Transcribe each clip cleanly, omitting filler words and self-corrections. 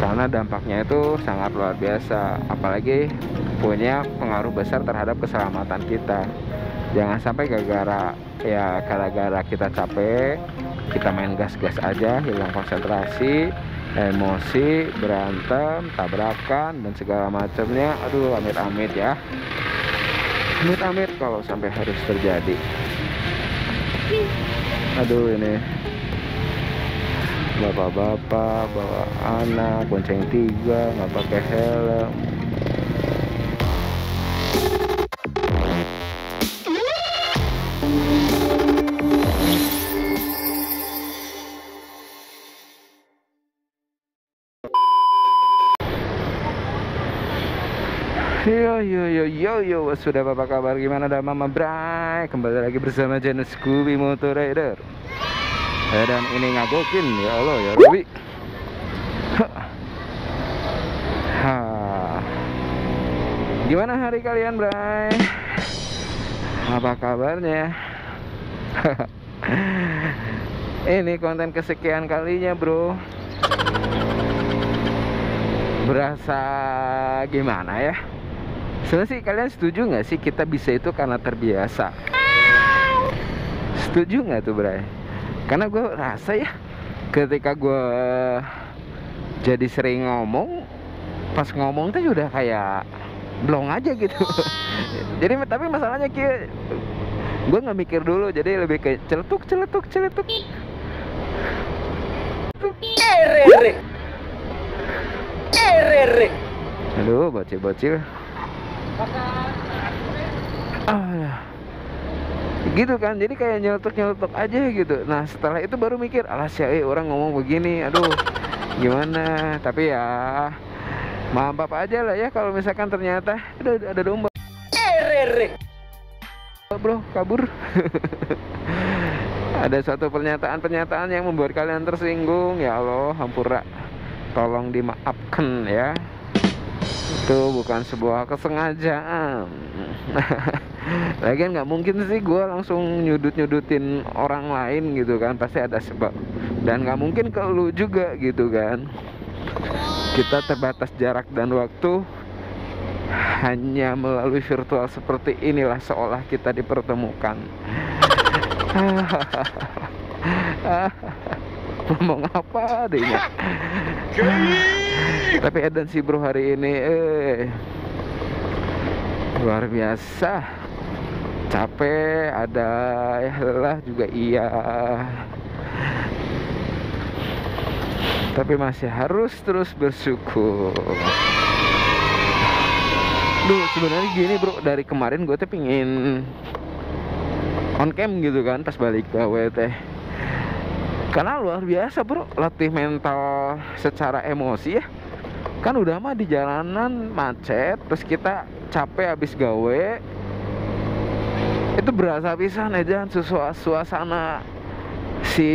karena dampaknya itu sangat luar biasa, apalagi punya pengaruh besar terhadap keselamatan kita. Jangan sampai gara-gara kita capek, kita main gas-gas aja, hilang konsentrasi, emosi, berantem, tabrakan, dan segala macamnya. Aduh, amit-amit ya, amit-amit kalau sampai harus terjadi. Aduh, ini bapak-bapak bawa anak bonceng 3 nggak pakai helm. Yo, sudah apa kabar, gimana dah Mama Bray? Kembali lagi bersama channel Scooby Motor Rider. Dan ini ngagokin, ya Allah ya Robi. Gimana hari kalian, Bray? Apa kabarnya? Ini konten kesekian kalinya, bro. Berasa gimana ya? Sebenarnya sih kalian setuju nggak sih kita bisa itu karena terbiasa? Setuju nggak tuh, Bray? Karena gue rasa ya, ketika gue jadi sering ngomong, pas ngomong tuh udah kayak blong aja gitu. Jadi tapi masalahnya kayak gue nggak mikir dulu, jadi lebih kayak celetuk. Aduh, bocil. Gitu kan, jadi kayak nyeletuk aja gitu. Nah setelah itu baru mikir, alas ya orang ngomong begini, aduh gimana. Tapi ya maaf aja lah ya kalau misalkan ternyata ada domba bro kabur. Ada suatu pernyataan yang membuat kalian tersinggung, ya Allah hampura, tolong dimaafkan ya. Itu bukan sebuah kesengajaan. Lagian nggak mungkin sih gue langsung nyudutin orang lain gitu kan, pasti ada sebab. Dan nggak mungkin ke lu juga gitu kan. Kita terbatas jarak dan waktu, hanya melalui virtual seperti inilah seolah kita dipertemukan. Ngomong apa adanya. Tapi edan sih bro hari ini luar biasa. Capek, ada ya lelah juga iya. Tapi masih harus terus bersyukur. Duh, sebenarnya gini bro, dari kemarin gue tuh pingin on cam gitu kan pas balik gawe teh. Karena luar biasa bro, latih mental secara emosi ya. Kan udah mah di jalanan macet, terus kita capek habis gawe. Itu berasa pisan aja suasana si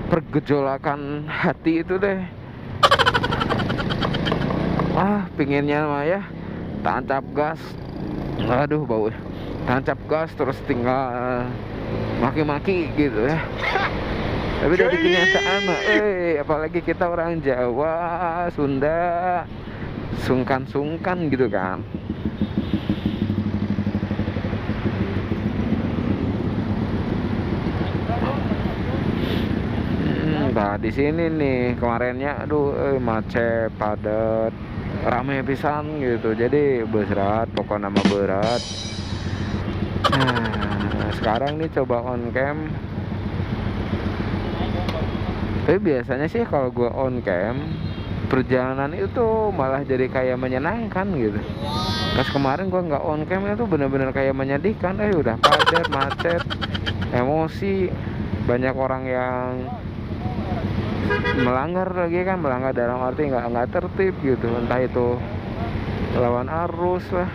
pergejolakan hati itu deh. Pinginnya mah ya tancap gas. Aduh bau. Tancap gas terus tinggal maki-maki gitu ya. Tapi dari kenyataan mah apalagi kita orang Jawa, Sunda, sungkan gitu kan. Nah di sini nih kemarinnya aduh macet, padat, rame pisan gitu. Jadi berat, pokok nama berat. Nah sekarang nih coba on cam. Tapi biasanya sih kalau gue on cam, perjalanan itu malah jadi kayak menyenangkan gitu. Pas kemarin gue nggak on cam itu bener-bener kayak menyedihkan. Udah padat, macet, emosi, banyak orang yang melanggar lagi kan, melanggar dalam arti nggak tertib gitu, entah itu lawan arus lah,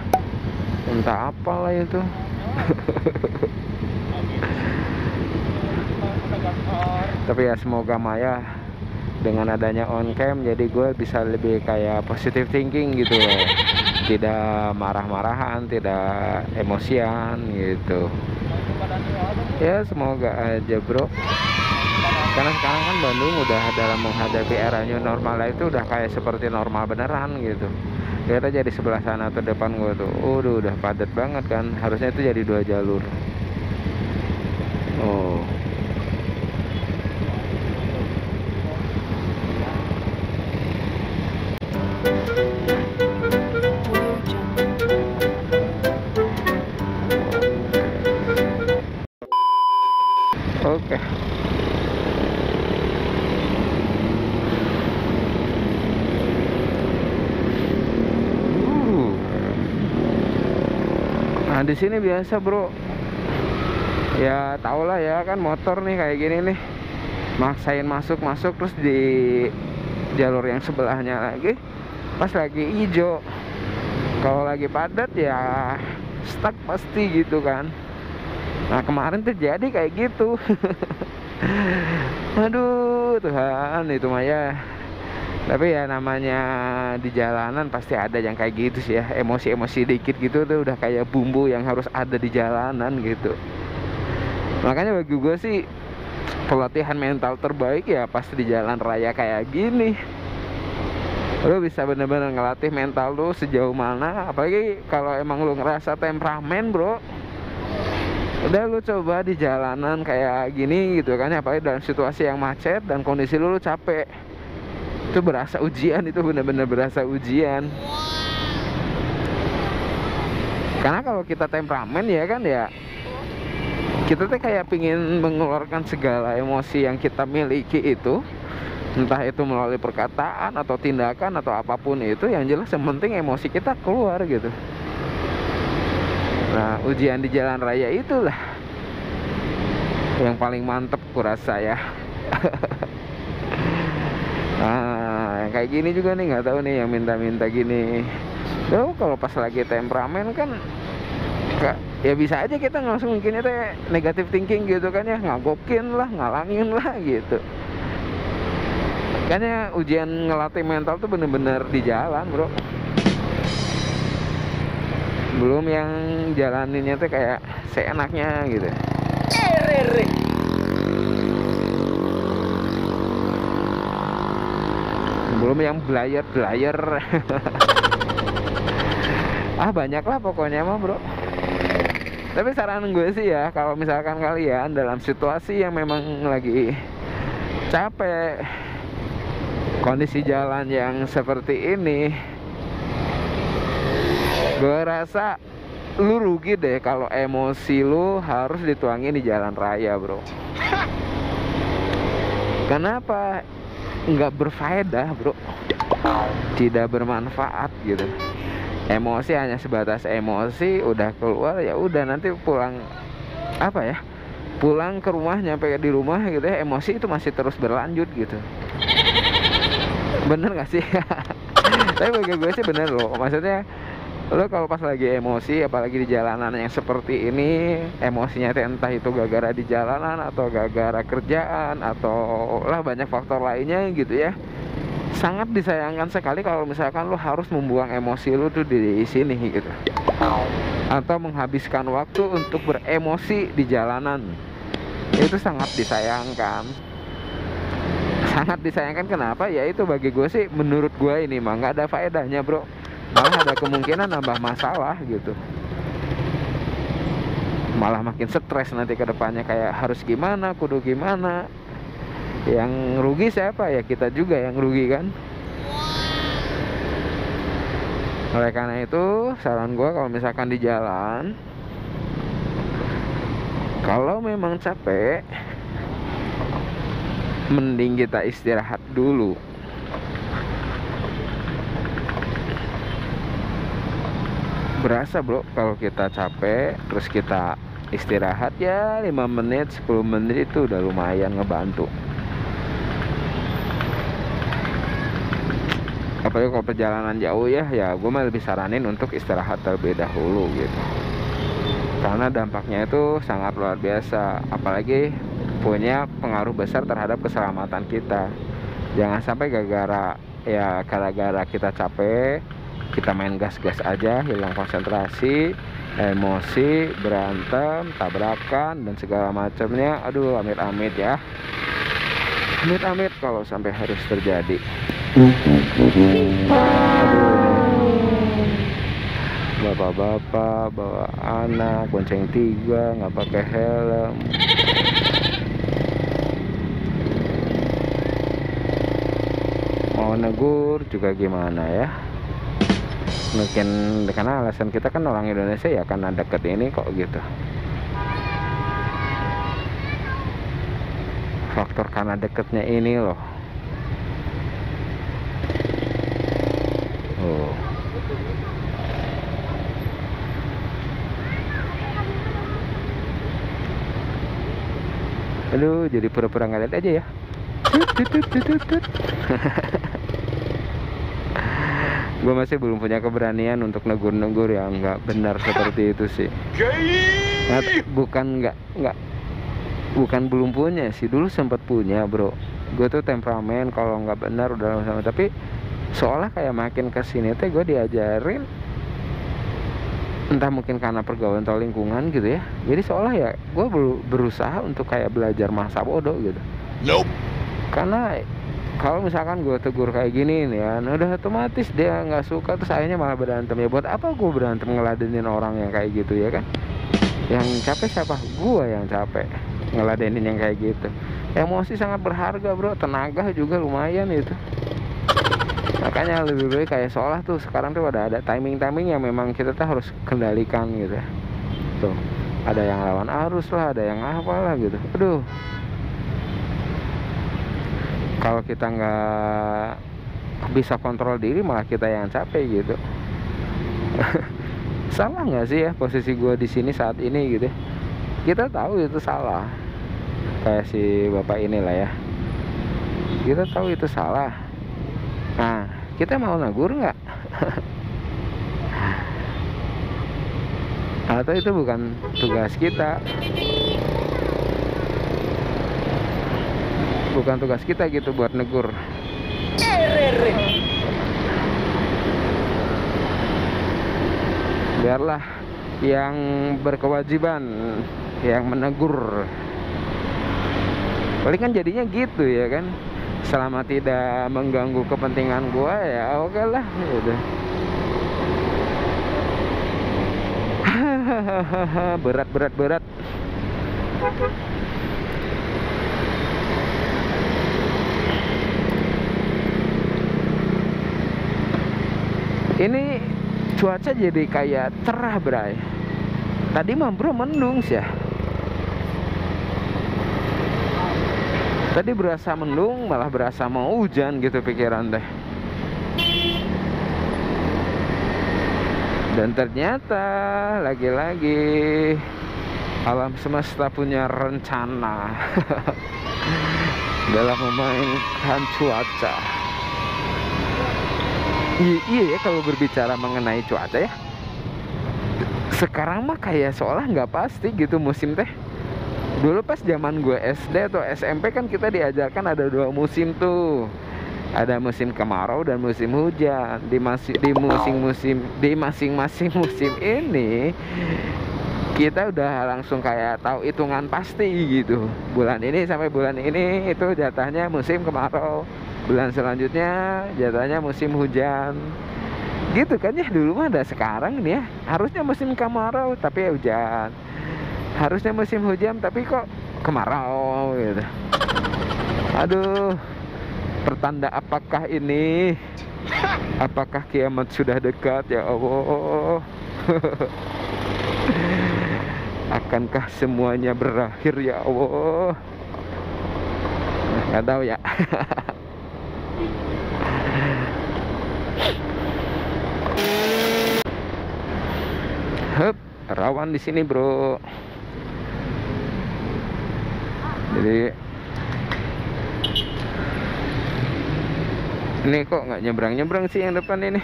entah apalah itu. Tapi ya semoga Maya dengan adanya on cam jadi gue bisa lebih kayak positive thinking gitu loh, tidak marah-marahan, tidak emosian gitu ya. Semoga aja bro. Karena sekarang kan Bandung udah dalam menghadapi era new normal itu udah kayak seperti normal beneran gitu. Lihat aja di sebelah sana atau depan gua tuh, udah padat banget kan. Harusnya itu jadi 2 jalur. Oh, oke. Nah di sini biasa bro, ya tau lah ya kan motor nih kayak gini nih, maksain masuk terus di jalur yang sebelahnya lagi pas lagi hijau. Kalau lagi padat ya stuck pasti gitu kan. Nah kemarin terjadi kayak gitu. Aduh Tuhan, itu mah ya. Tapi ya namanya di jalanan pasti ada yang kayak gitu sih ya. Emosi-emosi dikit gitu tuh udah kayak bumbu yang harus ada di jalanan gitu. Makanya bagi gue sih pelatihan mental terbaik ya pas di jalan raya kayak gini. Lu bisa bener-bener ngelatih mental lu sejauh mana. Apalagi kalau emang lu ngerasa temperamen bro, udah lu coba di jalanan kayak gini gitu kan. Apalagi dalam situasi yang macet dan kondisi lu capek, itu berasa ujian, itu bener-bener berasa ujian. Karena kalau kita temperamen ya kan ya, kita tuh kayak pingin mengeluarkan segala emosi yang kita miliki itu, entah itu melalui perkataan atau tindakan atau apapun itu, yang jelas yang penting emosi kita keluar gitu. Nah ujian di jalan raya itulah yang paling mantep kurasa ya. Nah yang kayak gini juga nih, nggak tahu nih yang minta-minta gini. Loh kalau pas lagi temperamen kan ya bisa aja kita langsung mikirnya teh negatif thinking gitu kan ya, ngagokin lah, ngalangin lah gitu. Makanya ujian ngelatih mental tuh bener-bener di jalan bro. Belum yang jalaninnya tuh kayak seenaknya gitu. Belum yang belayar ah banyak lah pokoknya mah bro. Tapi saran gue sih ya, kalau misalkan kalian dalam situasi yang memang lagi capek, kondisi jalan yang seperti ini, gue rasa lu rugi deh kalau emosi lu harus dituangin di jalan raya bro. Kenapa? Nggak berfaedah bro, tidak bermanfaat gitu. Emosi hanya sebatas emosi, udah keluar ya udah, nanti pulang apa ya, pulang ke rumah, nyampe di rumah gitu ya, emosi itu masih terus berlanjut gitu. Bener gak sih? Tapi bagi gue sih bener loh, maksudnya lo kalau pas lagi emosi apalagi di jalanan yang seperti ini, emosinya entah itu gara-gara di jalanan atau gara-gara kerjaan atau lah banyak faktor lainnya gitu ya, sangat disayangkan sekali kalau misalkan lo harus membuang emosi lo tuh di sini gitu, atau menghabiskan waktu untuk beremosi di jalanan. Itu sangat disayangkan. Sangat disayangkan. Kenapa? Ya itu bagi gue sih, menurut gue ini mah nggak ada faedahnya bro, malah ada kemungkinan nambah masalah gitu, malah makin stres nanti ke depannya, kayak harus gimana, kudu gimana. Yang rugi siapa? Ya kita juga yang rugi kan. Oleh karena itu saran gue kalau misalkan di jalan, kalau memang capek, mending kita istirahat dulu. Berasa bro kalau kita capek terus kita istirahat ya 5 menit 10 menit itu udah lumayan ngebantu. Apalagi kalau perjalanan jauh ya gue mah lebih saranin untuk istirahat terlebih dahulu gitu, karena dampaknya itu sangat luar biasa, apalagi punya pengaruh besar terhadap keselamatan kita. Jangan sampai gara-gara kita capek, kita main gas-gas aja, hilang konsentrasi, emosi, berantem, tabrakan dan segala macamnya. Aduh amit-amit ya. Amit-amit kalau sampai harus terjadi. Bapak-bapak bawa anak bonceng 3 nggak pakai helm. Mau negur juga gimana ya? Mungkin karena alasan kita kan orang Indonesia ya, karena deket ini kok gitu. Faktor karena deketnya ini loh. Oh. Aduh, jadi pura-pura nggak lihat aja ya. Gue masih belum punya keberanian untuk negur-negur yang nggak benar seperti itu sih. Nah, bukan belum punya sih, dulu sempat punya bro. Gue tuh temperamen kalau nggak benar udah sama, tapi seolah kayak makin kesini teh gue diajarin, entah mungkin karena pergaulan atau lingkungan gitu ya, jadi seolah ya gue berusaha untuk kayak belajar masa bodoh gitu. Nope. Karena kalau misalkan gue tegur kayak gini nih ya, udah otomatis dia nggak suka, terus akhirnya malah berantem. Ya buat apa gue berantem ngeladenin orang yang kayak gitu ya kan? Yang capek siapa? Gue yang capek ngeladenin yang kayak gitu. Emosi sangat berharga bro, tenaga juga lumayan itu. Makanya lebih baik kayak seolah tuh sekarang tuh ada timing yang memang kita tuh harus kendalikan gitu ya. Tuh ada yang lawan arus lah, ada yang apalah gitu. Aduh, kalau kita nggak bisa kontrol diri malah kita yang capek gitu. Salah nggak sih ya posisi gue di sini saat ini gitu? Kita tahu itu salah, kayak si bapak inilah ya. Kita tahu itu salah. Nah, kita mau negur nggak? Atau itu bukan tugas kita? Bukan tugas kita gitu buat negur. Biarlah yang berkewajiban yang menegur. Paling kan jadinya gitu ya kan. Selama tidak mengganggu kepentingan gua ya oke lah gitu. Berat. Ini cuaca jadi kayak cerah bray. Tadi mah bro mendung sih ya. Tadi berasa mendung, malah berasa mau hujan gitu pikiran teh. Dan ternyata lagi-lagi alam semesta punya rencana dalam memainkan cuaca. Iya ya, kalau berbicara mengenai cuaca ya, sekarang mah kayak seolah nggak pasti gitu musim teh. Dulu pas zaman gue SD atau SMP kan kita diajarkan ada 2 musim tuh. Ada musim kemarau dan musim hujan. Di masing-masing musim ini kita udah langsung kayak tahu hitungan pasti gitu. Bulan ini sampai bulan ini itu jatahnya musim kemarau. Bulan selanjutnya jatahnya musim hujan. Gitu kan ya, dulu mah ada. Sekarang nih ya, harusnya musim kemarau tapi ya hujan. Harusnya musim hujan tapi kok kemarau gitu. Aduh, pertanda apakah ini? Apakah kiamat sudah dekat ya Allah? Akankah semuanya berakhir ya Allah? Nggak tahu ya. Hup, rawan di sini bro. Jadi ini kok nggak nyebrang sih yang depan ini.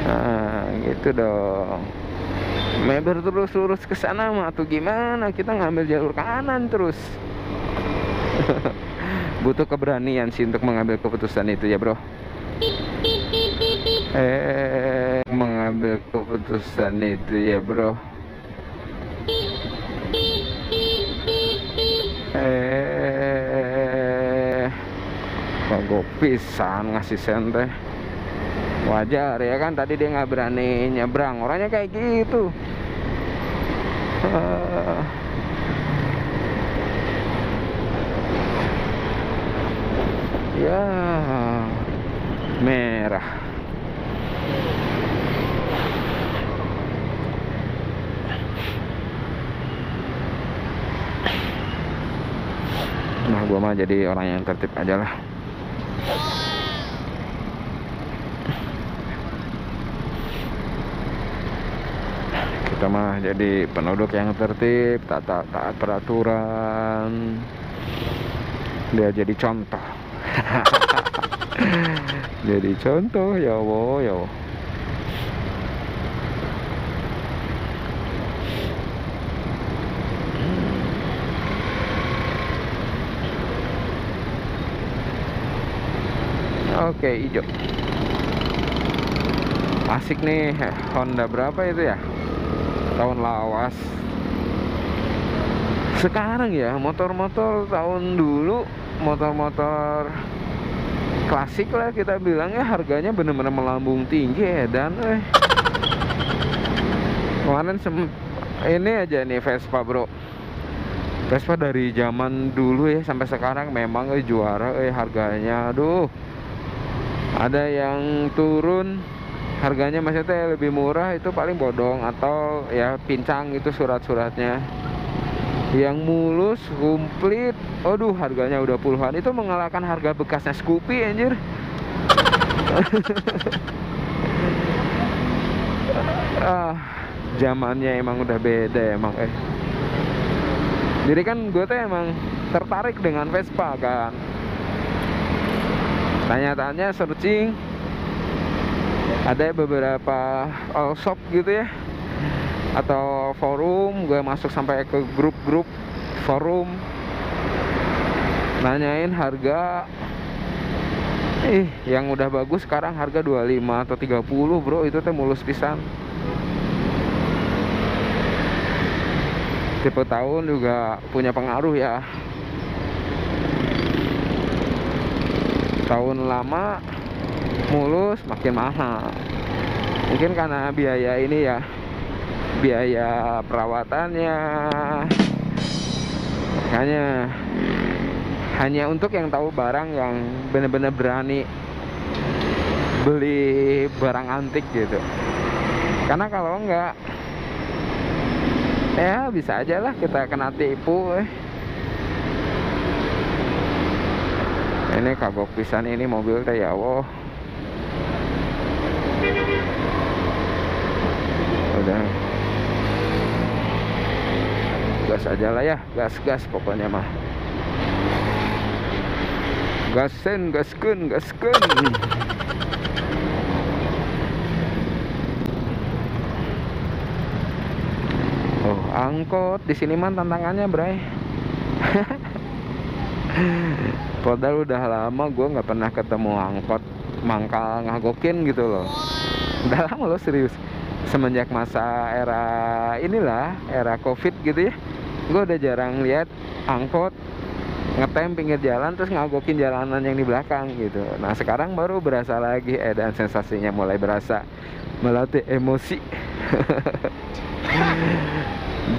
Nah gitu dong. Meber terus lurus ke sana mah atau gimana? Kita ngambil jalur kanan terus. Butuh keberanian sih untuk mengambil keputusan itu ya bro. Mengambil keputusan itu ya bro. kagok pisan ngasih sen teh. Wajar ya kan, tadi dia nggak berani nyebrang, orangnya kayak gitu. Ya merah. Nah, gua mah jadi orang yang tertib aja lah. Kita mah jadi penduduk yang tertib, taat peraturan. Dia jadi contoh. Jadi contoh, ya Allah, ya Allah. Oke, hijau. Asik nih, Honda berapa itu ya? Tahun lawas. Sekarang ya, motor-motor tahun dulu, motor-motor klasik lah kita bilang ya, harganya bener-bener melambung tinggi dan kemarin ini aja nih Vespa bro. Vespa dari zaman dulu ya sampai sekarang memang juara harganya. Aduh, ada yang turun harganya maksudnya lebih murah, itu paling bodong atau ya pincang itu surat-suratnya. Yang mulus komplit, aduh harganya udah puluhan. Itu mengalahkan harga bekasnya Scoopy anjir. Zamannya emang udah beda emang. Jadi kan gue tuh emang tertarik dengan Vespa kan. Tanya-tanya, searching, ada beberapa all shop gitu ya, atau forum. Gue masuk sampai ke grup-grup forum, nanyain harga. Yang udah bagus sekarang harga 25 atau 30 bro, itu teh mulus pisan. Tipe tahun juga punya pengaruh ya. Tahun lama mulus makin mahal. Mungkin karena biaya ini ya, biaya perawatannya. Makanya hanya untuk yang tahu barang, yang benar-benar berani beli barang antik gitu. Karena kalau enggak, ya bisa aja lah kita kena tipu. Ini kagok pisan ini mobil teh, ya Allah. Udah, gas aja lah ya, gas pokoknya mah. Gasken. Oh, angkot di sini mah tantangannya, bray. Padahal udah lama gue nggak pernah ketemu angkot mangkal ngagokin gitu loh. Udah lama loh, serius. Semenjak masa era COVID gitu ya, gue udah jarang lihat angkot ngetem pinggir jalan terus ngagokin jalanan yang di belakang gitu. Nah sekarang baru berasa lagi, dan sensasinya mulai berasa, melatih emosi.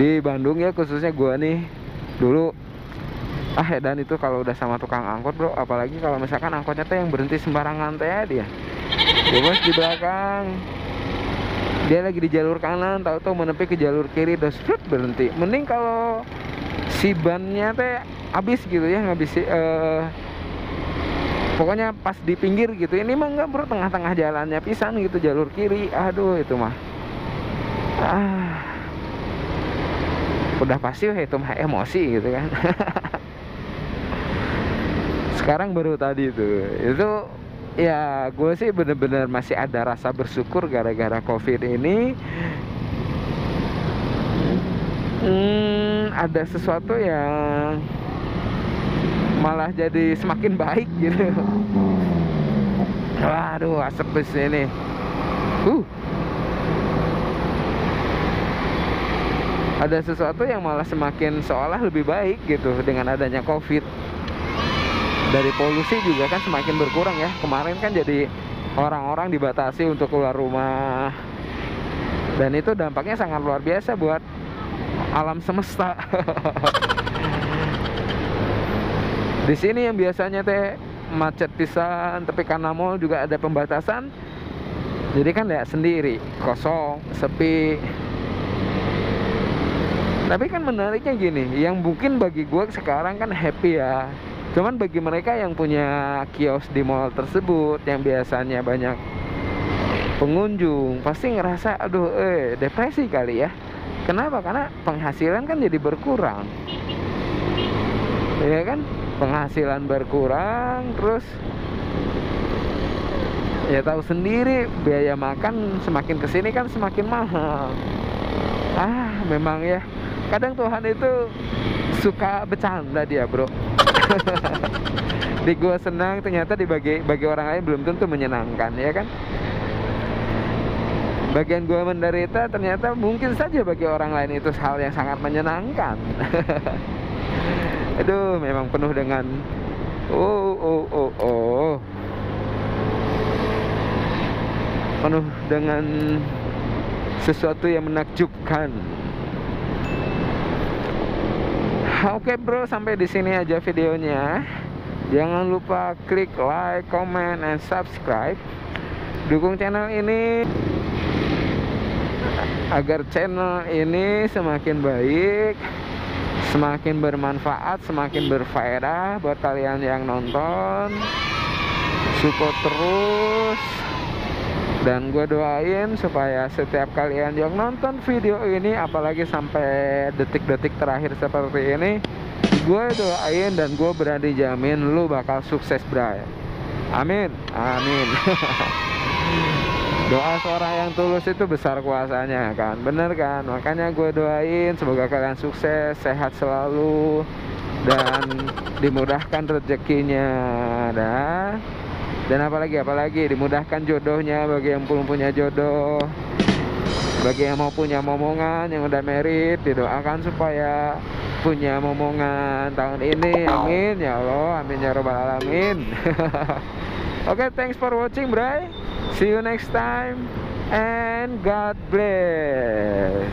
Di Bandung ya khususnya gue nih dulu, dan itu kalau udah sama tukang angkot bro, apalagi kalau misalkan angkotnya tuh yang berhenti sembarangan teh dia bos di belakang, dia lagi di jalur kanan, tahu-tahu menepi ke jalur kiri, terus berhenti. Mending kalau si bannya teh habis gitu ya, pokoknya pas di pinggir gitu. Ini mah enggak bro, tengah-tengah jalannya pisan gitu, jalur kiri. Aduh itu mah udah pasti itu mah emosi gitu kan. Sekarang baru tadi itu ya, gue sih bener-bener masih ada rasa bersyukur gara-gara COVID ini. Ada sesuatu yang malah jadi semakin baik gitu. Waduh, asap di sini. Ada sesuatu yang malah semakin seolah lebih baik gitu dengan adanya COVID. Dari polusi juga kan semakin berkurang ya. Kemarin kan jadi orang-orang dibatasi untuk keluar rumah, dan itu dampaknya sangat luar biasa buat alam semesta. Di sini yang biasanya teh macet pisan, tapi karena mall juga ada pembatasan, jadi kan lihat sendiri, kosong, sepi. Tapi kan menariknya gini, yang mungkin bagi gue sekarang kan happy ya. Cuman bagi mereka yang punya kios di mall tersebut, yang biasanya banyak pengunjung, pasti ngerasa aduh depresi kali ya. Kenapa? Karena penghasilan kan jadi berkurang, ya kan? Penghasilan berkurang, terus ya tahu sendiri biaya makan semakin kesini kan semakin mahal. Memang ya, kadang Tuhan itu suka bercanda dia, bro. Di gua senang, ternyata bagi orang lain belum tentu menyenangkan, ya kan? Bagian gua menderita, ternyata mungkin saja bagi orang lain itu hal yang sangat menyenangkan. Aduh, memang penuh dengan penuh dengan sesuatu yang menakjubkan. Oke bro, sampai di sini aja videonya. Jangan lupa klik like, comment, and subscribe. Dukung channel ini agar channel ini semakin baik, semakin bermanfaat, semakin berfaedah buat kalian yang nonton. Support terus. Dan gue doain supaya setiap kalian yang nonton video ini, apalagi sampai detik-detik terakhir seperti ini, gue doain dan gue berani jamin lu bakal sukses, bray. Amin, amin. Doa seorang yang tulus itu besar kuasanya kan, bener kan? Makanya gue doain semoga kalian sukses, sehat selalu, dan dimudahkan rezekinya. Dan apalagi dimudahkan jodohnya bagi yang belum punya jodoh, bagi yang mau punya momongan, yang udah merit, didoakan supaya punya momongan tahun ini. Amin ya Allah, amin ya robbal alamin. Oke, thanks for watching, bray. See you next time and God bless.